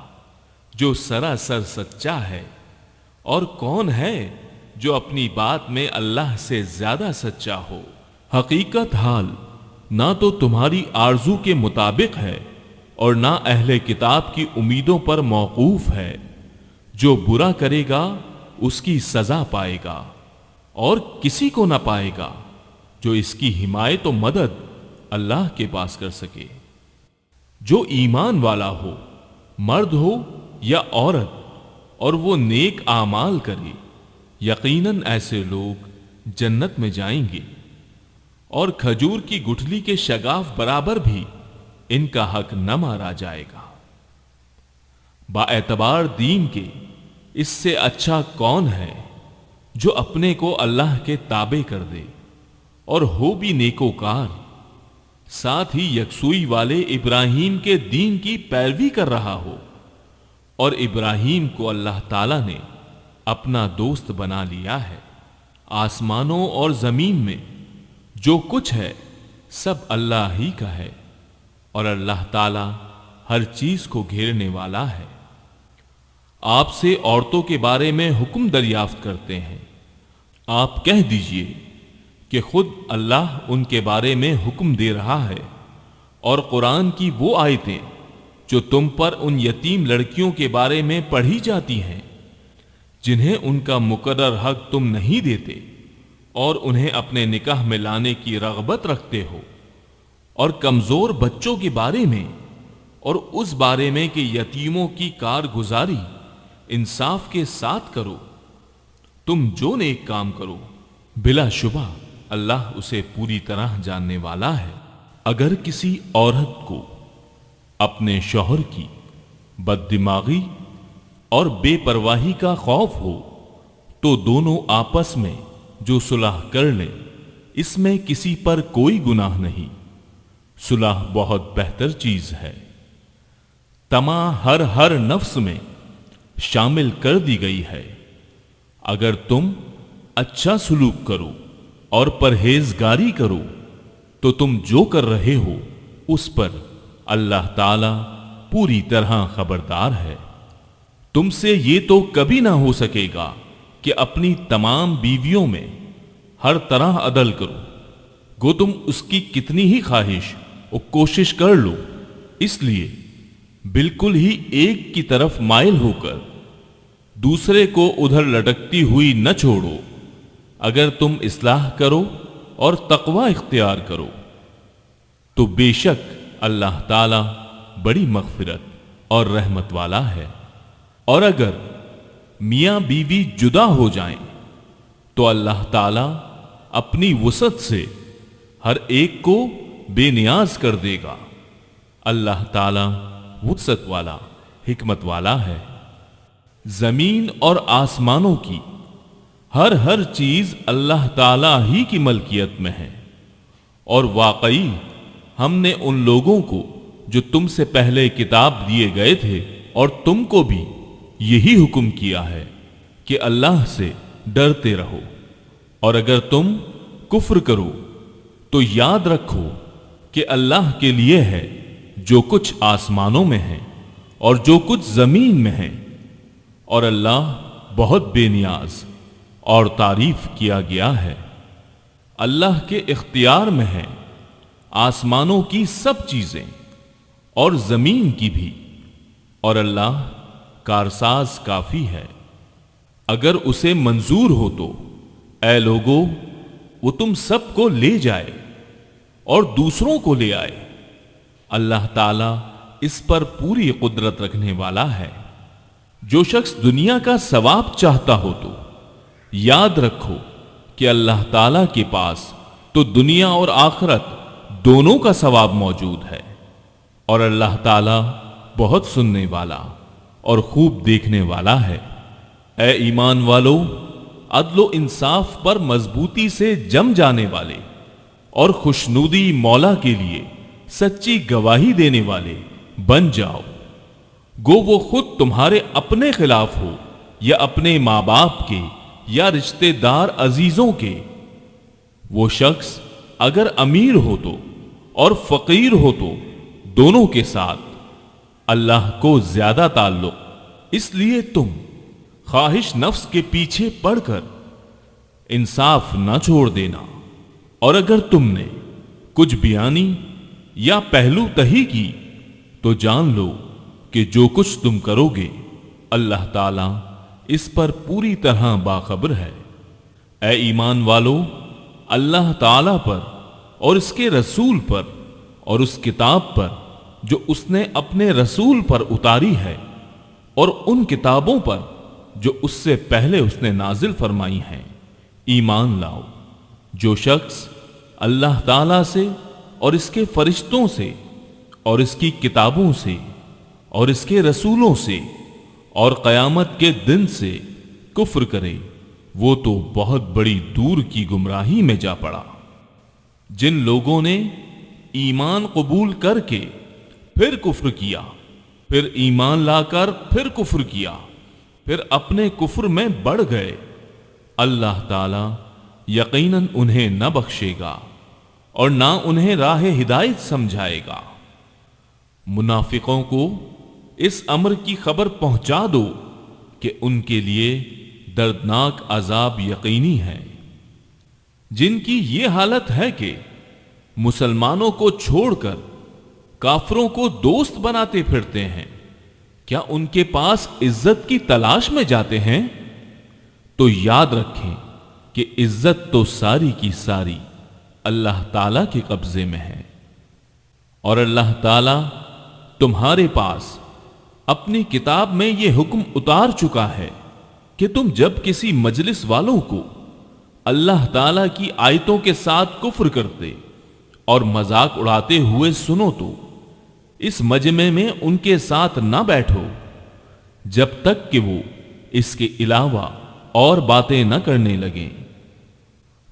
Speaker 1: جو سراسر سچا ہے، اور کون ہے جو اپنی بات میں اللہ سے زیادہ سچا ہو؟ حقیقت حال نہ تو تمہاری آرزو کے مطابق ہے اور نہ اہل کتاب کی امیدوں پر موقوف ہے۔ جو برا کرے گا اس کی سزا پائے گا، اور کسی کو نہ پائے گا جو اس کی حمایت و مدد اللہ کے پاس کر سکے۔ جو ایمان والا ہو، مرد ہو یا عورت، اور وہ نیک اعمال کرے، یقیناً ایسے لوگ جنت میں جائیں گے، اور کھجور کی گٹھلی کے شگاف برابر بھی ان کا حق نہ مارا جائے گا۔ با اعتبار دین کے اس سے اچھا کون ہے جو اپنے کو اللہ کے تابع کر دے اور ہو بھی نیکوکار، ساتھ ہی یکسوئی والے ابراہیم کے دین کی پیروی کر رہا ہو۔ اور ابراہیم کو اللہ تعالیٰ نے اپنا دوست بنا لیا ہے۔ آسمانوں اور زمین میں جو کچھ ہے سب اللہ ہی کا ہے، اور اللہ تعالیٰ ہر چیز کو گھیرنے والا ہے۔ آپ سے عورتوں کے بارے میں حکم دریافت کرتے ہیں، آپ کہہ دیجئے کہ خود اللہ ان کے بارے میں حکم دے رہا ہے، اور قرآن کی وہ آیتیں جو تم پر ان یتیم لڑکیوں کے بارے میں پڑھی جاتی ہیں جنہیں ان کا مقرر حق تم نہیں دیتے، اور انہیں اپنے نکاح میں لانے کی رغبت رکھتے ہو، اور کمزور بچوں کے بارے میں، اور اس بارے میں کہ یتیموں کی کارگزاری انصاف کے ساتھ کرو۔ تم جو نیک کام کرو بلا شبہ اللہ اسے پوری طرح جاننے والا ہے۔ اگر کسی عورت کو اپنے شوہر کی بد دماغی اور بے پرواہی کا خوف ہو تو دونوں آپس میں جو صلح کر لیں، اس میں کسی پر کوئی گناہ نہیں۔ صلح بہت بہتر چیز ہے۔ طمع ہر نفس میں شامل کر دی گئی ہے۔ اگر تم اچھا سلوک کرو اور پرہیزگاری کرو تو تم جو کر رہے ہو اس پر اللہ تعالی پوری طرح خبردار ہے۔ تم سے یہ تو کبھی نہ ہو سکے گا کہ اپنی تمام بیویوں میں ہر طرح عدل کرو، گو تم اس کی کتنی ہی خواہش اور کوشش کر لو۔ اس لیے بالکل ہی ایک کی طرف مائل ہو کر دوسرے کو ادھر لٹکتی ہوئی نہ چھوڑو۔ اگر تم اصلاح کرو اور تقوی اختیار کرو تو بے شک اللہ تعالی بڑی مغفرت اور رحمت والا ہے۔ اور اگر میاں بیوی جدا ہو جائیں تو اللہ تعالی اپنی وسعت سے ہر ایک کو بے نیاز کر دے گا۔ اللہ تعالی وسعت والا، حکمت والا ہے۔ زمین اور آسمانوں کی ہر چیز اللہ تعالی ہی کی ملکیت میں ہے، اور واقعی ہم نے ان لوگوں کو جو تم سے پہلے کتاب دیے گئے تھے اور تم کو بھی یہی حکم کیا ہے کہ اللہ سے ڈرتے رہو، اور اگر تم کفر کرو تو یاد رکھو کہ اللہ کے لیے ہے جو کچھ آسمانوں میں ہے اور جو کچھ زمین میں ہے، اور اللہ بہت بے نیاز اور تعریف کیا گیا ہے۔ اللہ کے اختیار میں ہے آسمانوں کی سب چیزیں اور زمین کی بھی، اور اللہ کارساز کافی ہے۔ اگر اسے منظور ہو تو اے لوگو وہ تم سب کو لے جائے اور دوسروں کو لے آئے۔ اللہ تعالیٰ اس پر پوری قدرت رکھنے والا ہے۔ جو شخص دنیا کا ثواب چاہتا ہو تو یاد رکھو کہ اللہ تعالیٰ کے پاس تو دنیا اور آخرت دونوں کا ثواب موجود ہے، اور اللہ تعالیٰ بہت سننے والا اور خوب دیکھنے والا ہے۔ اے ایمان والو، عدل و انصاف پر مضبوطی سے جم جانے والے اور خوشنودی مولا کے لیے سچی گواہی دینے والے بن جاؤ، گو وہ خود تمہارے اپنے خلاف ہو یا اپنے ماں باپ کے یا رشتے دار عزیزوں کے۔ وہ شخص اگر امیر ہو تو اور فقیر ہو تو دونوں کے ساتھ اللہ کو زیادہ تعلق، اس لیے تم خواہش نفس کے پیچھے پڑ کر انصاف نہ چھوڑ دینا، اور اگر تم نے کچھ بیانی یا پہلو تہی کی تو جان لو کہ جو کچھ تم کرو گے اللہ تعالیٰ اس پر پوری طرح باخبر ہے۔ اے ایمان والو، اللہ تعالیٰ پر اور اس کے رسول پر اور اس کتاب پر جو اس نے اپنے رسول پر اتاری ہے اور ان کتابوں پر جو اس سے پہلے اس نے نازل فرمائی ہیں ایمان لاؤ۔ جو شخص اللہ تعالیٰ سے اور اس کے فرشتوں سے اور اس کی کتابوں سے اور اس کے رسولوں سے اور قیامت کے دن سے کفر کرے وہ تو بہت بڑی دور کی گمراہی میں جا پڑا۔ جن لوگوں نے ایمان قبول کر کے پھر کفر کیا، پھر ایمان لا کر پھر کفر کیا، پھر اپنے کفر میں بڑھ گئے، اللہ تعالی یقیناً انہیں نہ بخشے گا اور نہ انہیں راہ ہدایت سمجھائے گا۔ منافقوں کو اس امر کی خبر پہنچا دو کہ ان کے لیے دردناک عذاب یقینی ہے۔ جن کی یہ حالت ہے کہ مسلمانوں کو چھوڑ کر کافروں کو دوست بناتے پھرتے ہیں، کیا ان کے پاس عزت کی تلاش میں جاتے ہیں؟ تو یاد رکھیں کہ عزت تو ساری کی ساری اللہ تعالی کے قبضے میں ہے، اور اللہ تعالی تمہارے پاس اپنی کتاب میں یہ حکم اتار چکا ہے کہ تم جب کسی مجلس والوں کو اللہ تعالی کی آیتوں کے ساتھ کفر کرتے اور مذاق اڑاتے ہوئے سنو تو اس مجمع میں ان کے ساتھ نہ بیٹھو جب تک کہ وہ اس کے علاوہ اور باتیں نہ کرنے لگیں،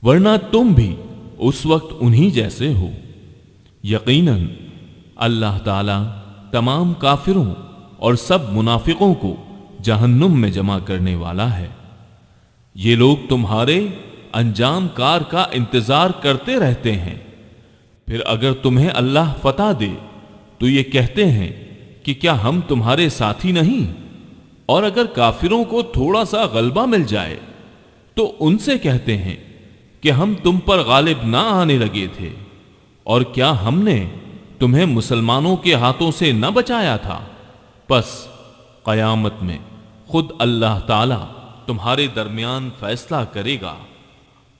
Speaker 1: ورنہ تم بھی اس وقت انہی جیسے ہو۔ یقیناً اللہ تعالی تمام کافروں اور سب منافقوں کو جہنم میں جمع کرنے والا ہے۔ یہ لوگ تمہارے انجام کار کا انتظار کرتے رہتے ہیں، پھر اگر تمہیں اللہ فتح دے تو یہ کہتے ہیں کہ کیا ہم تمہارے ساتھی نہیں؟ اور اگر کافروں کو تھوڑا سا غلبہ مل جائے تو ان سے کہتے ہیں کہ ہم تم پر غالب نہ آنے لگے تھے، اور کیا ہم نے تمہیں مسلمانوں کے ہاتھوں سے نہ بچایا تھا؟ پس قیامت میں خود اللہ تعالی تمہارے درمیان فیصلہ کرے گا،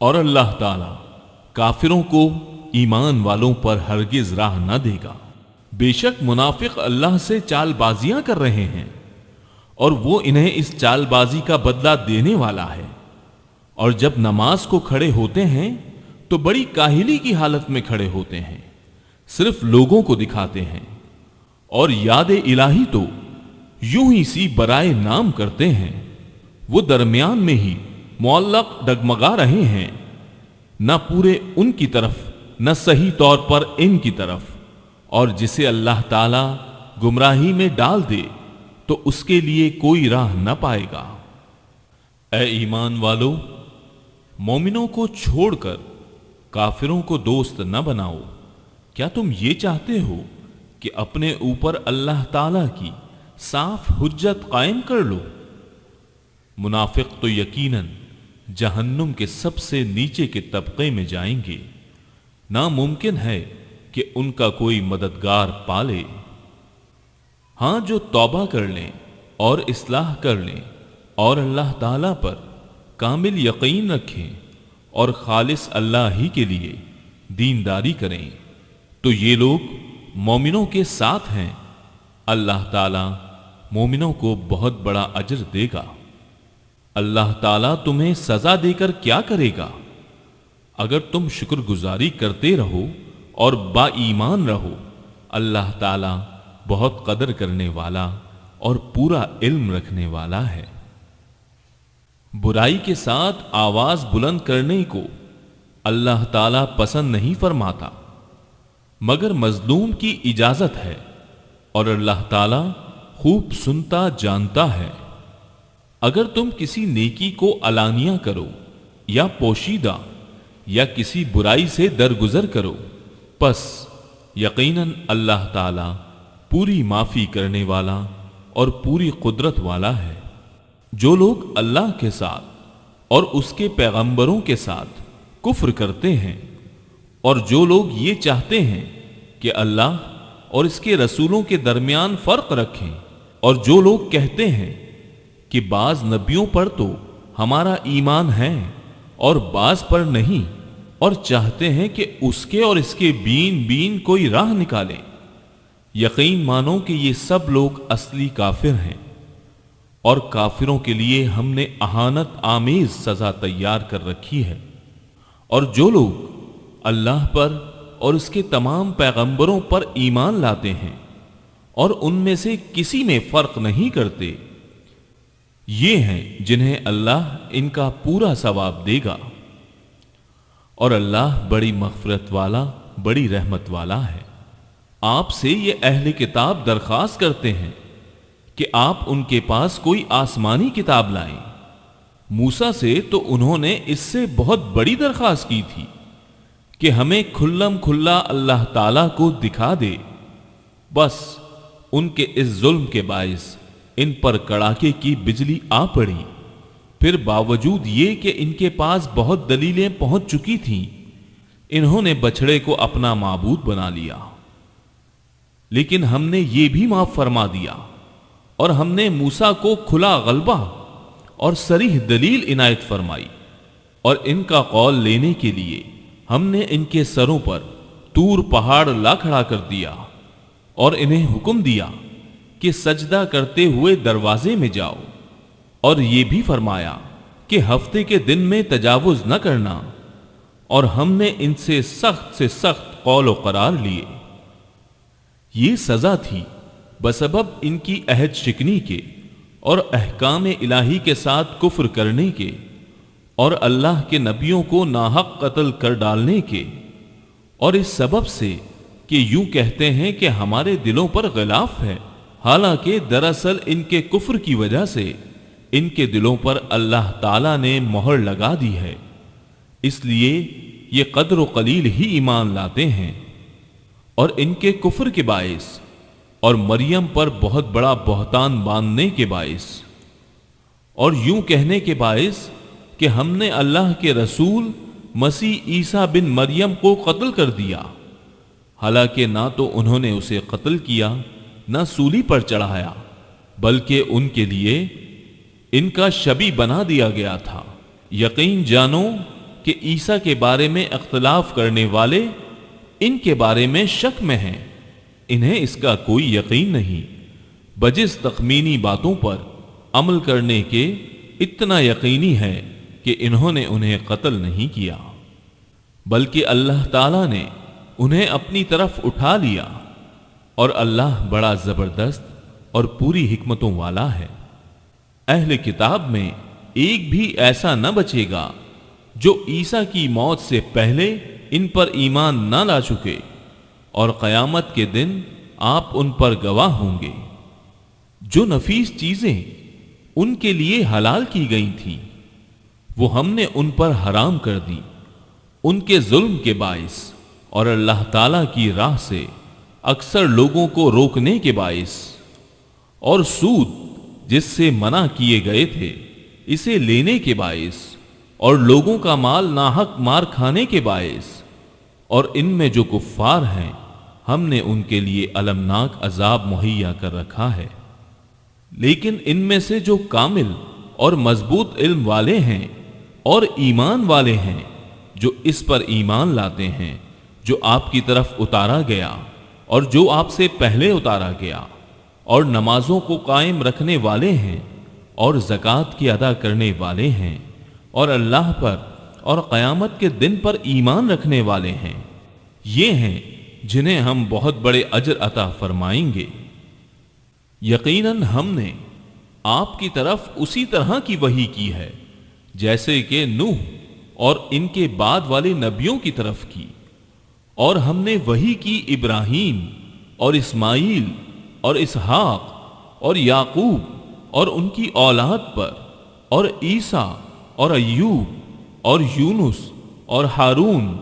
Speaker 1: اور اللہ تعالی کافروں کو ایمان والوں پر ہرگز راہ نہ دے گا۔ بے شک منافق اللہ سے چال بازیاں کر رہے ہیں اور وہ انہیں اس چال بازی کا بدلہ دینے والا ہے۔ اور جب نماز کو کھڑے ہوتے ہیں تو بڑی کاہلی کی حالت میں کھڑے ہوتے ہیں، صرف لوگوں کو دکھاتے ہیں، اور یاد الہی تو یوں ہی سی برائے نام کرتے ہیں۔ وہ درمیان میں ہی معلق ڈگمگا رہے ہیں، نہ پورے ان کی طرف نہ صحیح طور پر ان کی طرف، اور جسے اللہ تعالی گمراہی میں ڈال دے تو اس کے لیے کوئی راہ نہ پائے گا۔ اے ایمان والو، مومنوں کو چھوڑ کر کافروں کو دوست نہ بناؤ۔ کیا تم یہ چاہتے ہو کہ اپنے اوپر اللہ تعالی کی صاف حجت قائم کر لو؟ منافق تو یقیناً جہنم کے سب سے نیچے کے طبقے میں جائیں گے، ناممکن ہے کہ ان کا کوئی مددگار پالے۔ ہاں، جو توبہ کر لیں اور اصلاح کر لیں اور اللہ تعالی پر کامل یقین رکھیں اور خالص اللہ ہی کے لیے دینداری کریں تو یہ لوگ مومنوں کے ساتھ ہیں۔ اللہ تعالی مومنوں کو بہت بڑا اجر دے گا۔ اللہ تعالیٰ تمہیں سزا دے کر کیا کرے گا؟ اگر تم شکر گزاری کرتے رہو اور با ایمان رہو، اللہ تعالیٰ بہت قدر کرنے والا اور پورا علم رکھنے والا ہے۔ برائی کے ساتھ آواز بلند کرنے کو اللہ تعالیٰ پسند نہیں فرماتا، مگر مظلوم کی اجازت ہے، اور اللہ تعالیٰ خوب سنتا جانتا ہے۔ اگر تم کسی نیکی کو علانیہ کرو یا پوشیدہ یا کسی برائی سے درگزر کرو، پس یقیناً اللہ تعالی پوری معافی کرنے والا اور پوری قدرت والا ہے۔ جو لوگ اللہ کے ساتھ اور اس کے پیغمبروں کے ساتھ کفر کرتے ہیں، اور جو لوگ یہ چاہتے ہیں کہ اللہ اور اس کے رسولوں کے درمیان فرق رکھیں، اور جو لوگ کہتے ہیں کہ بعض نبیوں پر تو ہمارا ایمان ہے اور بعض پر نہیں، اور چاہتے ہیں کہ اس کے اور اس کے بین کوئی راہ نکالیں، یقین مانو کہ یہ سب لوگ اصلی کافر ہیں، اور کافروں کے لیے ہم نے اہانت آمیز سزا تیار کر رکھی ہے۔ اور جو لوگ اللہ پر اور اس کے تمام پیغمبروں پر ایمان لاتے ہیں اور ان میں سے کسی میں فرق نہیں کرتے، یہ ہیں جنہیں اللہ ان کا پورا ثواب دے گا، اور اللہ بڑی مغفرت والا بڑی رحمت والا ہے۔ آپ سے یہ اہل کتاب درخواست کرتے ہیں کہ آپ ان کے پاس کوئی آسمانی کتاب لائیں۔ موسیٰ سے تو انہوں نے اس سے بہت بڑی درخواست کی تھی کہ ہمیں کھلم کھلا اللہ تعالیٰ کو دکھا دے، بس ان کے اس ظلم کے باعث ان پر کڑاکے کی بجلی آ پڑی۔ پھر باوجود یہ کہ ان کے پاس بہت دلیلیں پہنچ چکی تھیں، انہوں نے بچھڑے کو اپنا معبود بنا لیا۔ لیکن ہم نے یہ بھی معاف فرما دیا، اور ہم نے موسیٰ کو کھلا غلبہ اور صریح دلیل عنایت فرمائی، اور ان کا قول لینے کے لیے ہم نے ان کے سروں پر طور پہاڑ لا کھڑا کر دیا، اور انہیں حکم دیا کہ سجدہ کرتے ہوئے دروازے میں جاؤ، اور یہ بھی فرمایا کہ ہفتے کے دن میں تجاوز نہ کرنا، اور ہم نے ان سے سخت قول و قرار لیے۔ یہ سزا تھی بسبب ان کی عہد شکنی کے اور احکام الہی کے ساتھ کفر کرنے کے، اور اللہ کے نبیوں کو ناحق قتل کر ڈالنے کے، اور اس سبب سے کہ یوں کہتے ہیں کہ ہمارے دلوں پر غلاف ہے، حالانکہ دراصل ان کے کفر کی وجہ سے ان کے دلوں پر اللہ تعالیٰ نے مہر لگا دی ہے، اس لیے یہ قدر و قلیل ہی ایمان لاتے ہیں۔ اور ان کے کفر کے باعث اور مریم پر بہت بڑا بہتان باندھنے کے باعث، اور یوں کہنے کے باعث کہ ہم نے اللہ کے رسول مسیح عیسیٰ بن مریم کو قتل کر دیا، حالانکہ نہ تو انہوں نے اسے قتل کیا نہ سولی پر چڑھایا، بلکہ ان کے لیے ان کا شبیہ بنا دیا گیا تھا۔ یقین جانو کہ عیسیٰ کے بارے میں اختلاف کرنے والے ان کے بارے میں شک میں ہیں، انہیں اس کا کوئی یقین نہیں، بجز تخمینی باتوں پر عمل کرنے کے اتنا یقینی ہے کہ انہوں نے انہیں قتل نہیں کیا، بلکہ اللہ تعالیٰ نے انہیں اپنی طرف اٹھا لیا، اور اللہ بڑا زبردست اور پوری حکمتوں والا ہے۔ اہل کتاب میں ایک بھی ایسا نہ بچے گا جو عیسیٰ کی موت سے پہلے ان پر ایمان نہ لا چکے، اور قیامت کے دن آپ ان پر گواہ ہوں گے۔ جو نفیس چیزیں ان کے لیے حلال کی گئی تھیں وہ ہم نے ان پر حرام کر دی ان کے ظلم کے باعث، اور اللہ تعالیٰ کی راہ سے اکثر لوگوں کو روکنے کے باعث، اور سود جس سے منع کیے گئے تھے اسے لینے کے باعث، اور لوگوں کا مال ناحق مار کھانے کے باعث، اور ان میں جو کفار ہیں ہم نے ان کے لیے المناک عذاب مہیا کر رکھا ہے۔ لیکن ان میں سے جو کامل اور مضبوط علم والے ہیں اور ایمان والے ہیں، جو اس پر ایمان لاتے ہیں جو آپ کی طرف اتارا گیا اور جو آپ سے پہلے اتارا گیا، اور نمازوں کو قائم رکھنے والے ہیں اور زکوٰۃ کی ادا کرنے والے ہیں، اور اللہ پر اور قیامت کے دن پر ایمان رکھنے والے ہیں، یہ ہیں جنہیں ہم بہت بڑے اجر عطا فرمائیں گے۔ یقیناً ہم نے آپ کی طرف اسی طرح کی وحی کی ہے جیسے کہ نوح اور ان کے بعد والے نبیوں کی طرف کی، اور ہم نے وحی کی ابراہیم اور اسماعیل اور اسحاق اور یعقوب اور ان کی اولاد پر، اور عیسیٰ اور ایوب اور یونس اور ہارون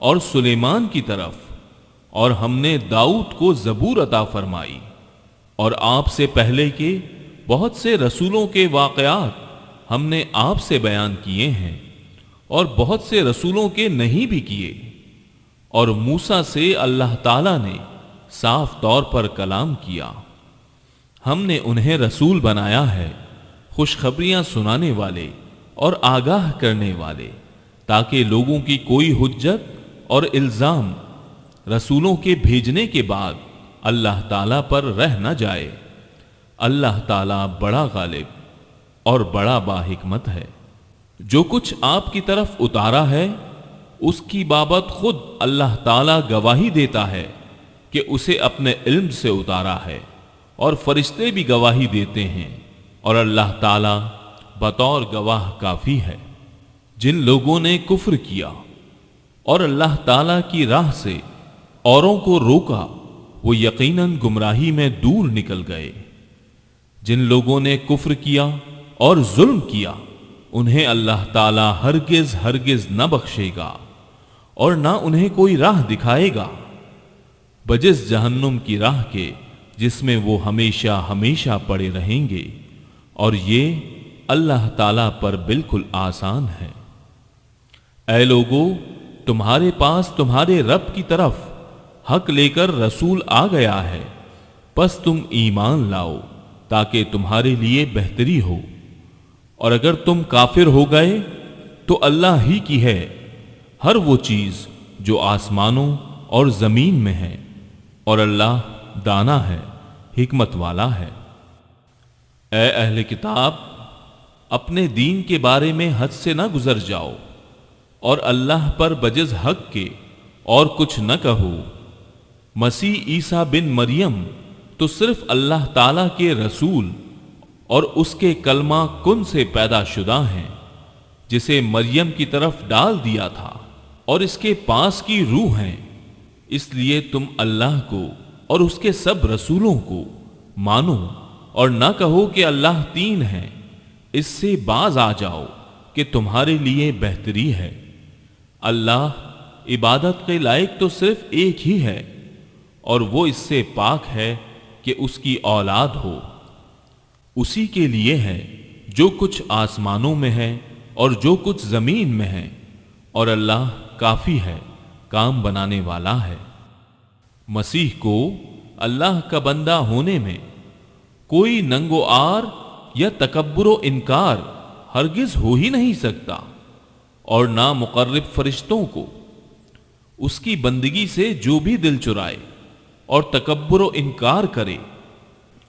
Speaker 1: اور سلیمان کی طرف، اور ہم نے داؤد کو زبور عطا فرمائی، اور آپ سے پہلے کے بہت سے رسولوں کے واقعات ہم نے آپ سے بیان کیے ہیں، اور بہت سے رسولوں کے نہیں بھی کیے، اور موسیٰ سے اللہ تعالیٰ نے صاف طور پر کلام کیا۔ ہم نے انہیں رسول بنایا ہے، خوشخبریاں سنانے والے اور آگاہ کرنے والے، تاکہ لوگوں کی کوئی حجت اور الزام رسولوں کے بھیجنے کے بعد اللہ تعالیٰ پر رہ نہ جائے۔ اللہ تعالیٰ بڑا غالب اور بڑا باحکمت ہے۔ جو کچھ آپ کی طرف اتارا ہے اس کی بابت خود اللہ تعالیٰ گواہی دیتا ہے کہ اسے اپنے علم سے اتارا ہے، اور فرشتے بھی گواہی دیتے ہیں، اور اللہ تعالیٰ بطور گواہ کافی ہے۔ جن لوگوں نے کفر کیا اور اللہ تعالیٰ کی راہ سے اوروں کو روکا وہ یقیناً گمراہی میں دور نکل گئے۔ جن لوگوں نے کفر کیا اور ظلم کیا انہیں اللہ تعالیٰ ہرگز ہرگز نہ بخشے گا اور نہ انہیں کوئی راہ دکھائے گا بجز جہنم کی راہ کے جس میں وہ ہمیشہ ہمیشہ پڑے رہیں گے، اور یہ اللہ تعالیٰ پر بالکل آسان ہے۔ اے لوگو، تمہارے پاس تمہارے رب کی طرف حق لے کر رسول آ گیا ہے، پس تم ایمان لاؤ تاکہ تمہارے لیے بہتری ہو، اور اگر تم کافر ہو گئے تو اللہ ہی کی ہے ہر وہ چیز جو آسمانوں اور زمین میں ہے، اور اللہ دانا ہے، حکمت والا ہے۔ اے اہل کتاب، اپنے دین کے بارے میں حد سے نہ گزر جاؤ، اور اللہ پر بجز حق کے اور کچھ نہ کہو۔ مسیح عیسیٰ بن مریم تو صرف اللہ تعالیٰ کے رسول اور اس کے کلمہ کن سے پیدا شدہ ہیں، جسے مریم کی طرف ڈال دیا تھا، اور اس کے پاس کی روح ہیں۔ اس لیے تم اللہ کو اور اس کے سب رسولوں کو مانو، اور نہ کہو کہ اللہ تین ہیں، اس سے باز آ جاؤ کہ تمہارے لیے بہتری ہے۔ اللہ عبادت کے لائق تو صرف ایک ہی ہے، اور وہ اس سے پاک ہے کہ اس کی اولاد ہو۔ اسی کے لیے ہے جو کچھ آسمانوں میں ہے اور جو کچھ زمین میں ہے، اور اللہ کافی ہے، کام بنانے والا ہے۔ مسیح کو اللہ کا بندہ ہونے میں کوئی ننگ و عار یا تکبر و انکار ہرگز ہو ہی نہیں سکتا، اور نہ مقرب فرشتوں کو۔ اس کی بندگی سے جو بھی دل چرائے اور تکبر و انکار کرے